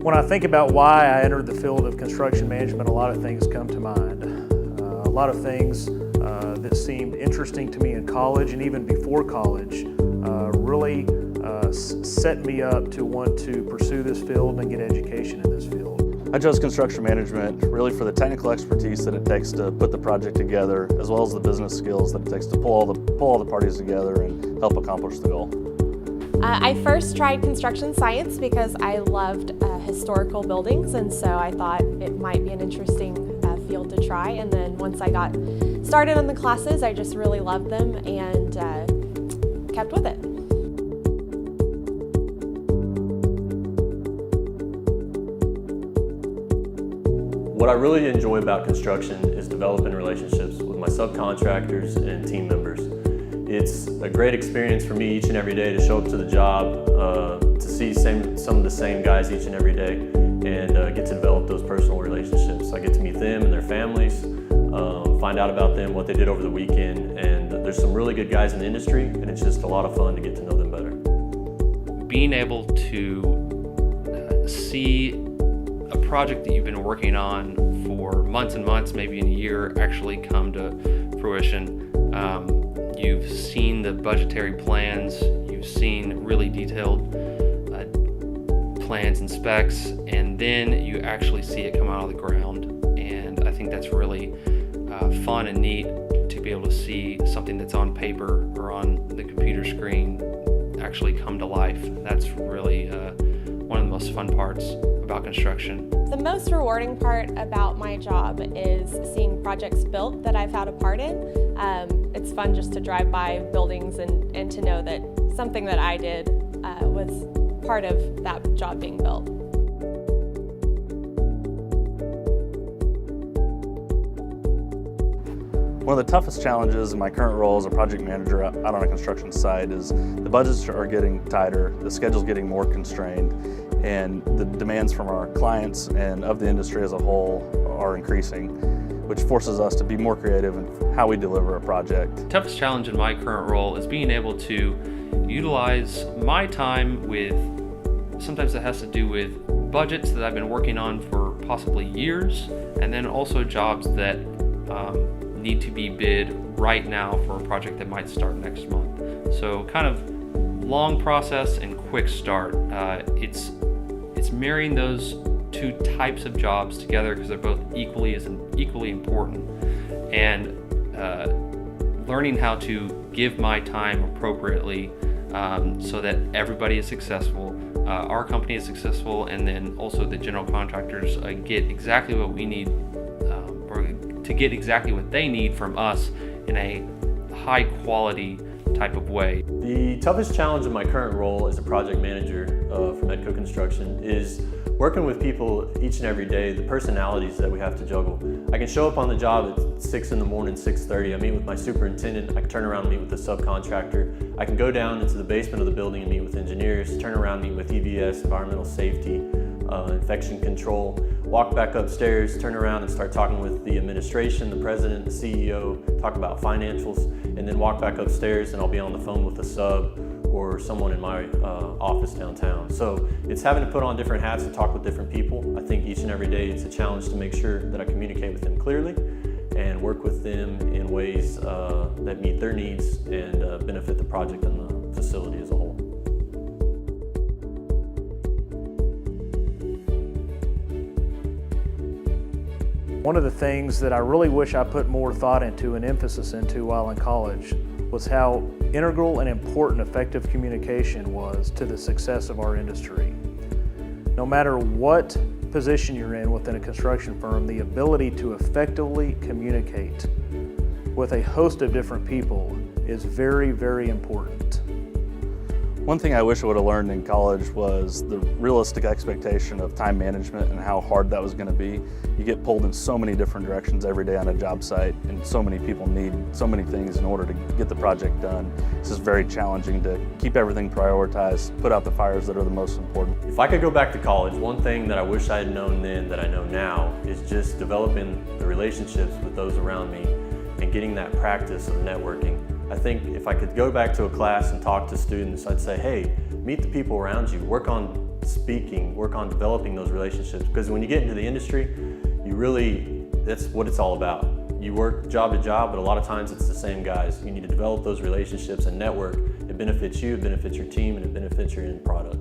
When I think about why I entered the field of construction management, a lot of things come to mind. A lot of things that seemed interesting to me in college and even before college really set me up to want to pursue this field and get education in this field. I chose construction management really for the technical expertise that it takes to put the project together, as well as the business skills that it takes to pull all the parties together and help accomplish the goal. I first tried construction science because I loved historical buildings, and so I thought it might be an interesting field to try. And then once I got started on the classes, I just really loved them and kept with it. What I really enjoy about construction is developing relationships with my subcontractors and team members. It's a great experience for me each and every day to show up to the job, to see some of the same guys each and every day, and get to develop those personal relationships. I get to meet them and their families, find out about them, what they did over the weekend, and there's some really good guys in the industry, and it's just a lot of fun to get to know them better. Being able to see a project that you've been working on for months and months, maybe in a year, actually come to fruition. You've seen the budgetary plans, you've seen really detailed plans and specs, and then you actually see it come out of the ground. And I think that's really fun and neat to be able to see something that's on paper or on the computer screen actually come to life. That's really one of the most fun parts about construction. The most rewarding part about my job is seeing projects built that I've had a part in. It's fun just to drive by buildings and to know that something that I did was part of that job being built. One of the toughest challenges in my current role as a project manager out on a construction site is the budgets are getting tighter, the schedule's getting more constrained, and the demands from our clients and of the industry as a whole are increasing, which forces us to be more creative in how we deliver a project. The toughest challenge in my current role is being able to utilize my time with, sometimes it has to do with budgets that I've been working on for possibly years, and then also jobs that need to be bid right now for a project that might start next month. So kind of long process and quick start. It's marrying those two types of jobs together because they're both equally important, and learning how to give my time appropriately so that everybody is successful, our company is successful, and then also the general contractors get exactly what we need, or to get exactly what they need from us in a high quality type of way. The toughest challenge of my current role as a project manager for TEXO Construction is working with people each and every day, the personalities that we have to juggle. I can show up on the job at 6 in the morning, 6:30. I meet with my superintendent. I can turn around and meet with the subcontractor. I can go down into the basement of the building and meet with engineers, turn around and meet with EVS, environmental safety, infection control, walk back upstairs, turn around and start talking with the administration, the president, the CEO, talk about financials, and then walk back upstairs and I'll be on the phone with a sub or someone in my office downtown. So it's having to put on different hats and talk with different people. I think each and every day it's a challenge to make sure that I communicate with them clearly and work with them in ways that meet their needs and benefit the project and the facility as a whole. One of the things that I really wish I put more thought into and emphasis into while in college was how integral and important effective communication was to the success of our industry. No matter what position you're in within a construction firm, the ability to effectively communicate with a host of different people is very, very important. One thing I wish I would have learned in college was the realistic expectation of time management and how hard that was going to be. You get pulled in so many different directions every day on a job site, and so many people need so many things in order to get the project done. It's just very challenging to keep everything prioritized, put out the fires that are the most important. If I could go back to college, one thing that I wish I had known then that I know now is just developing the relationships with those around me and getting that practice of networking. I think if I could go back to a class and talk to students, I'd say, hey, meet the people around you, work on speaking, work on developing those relationships, because when you get into the industry, that's what it's all about. You work job to job, but a lot of times it's the same guys. You need to develop those relationships and network. It benefits you, it benefits your team, and it benefits your end product.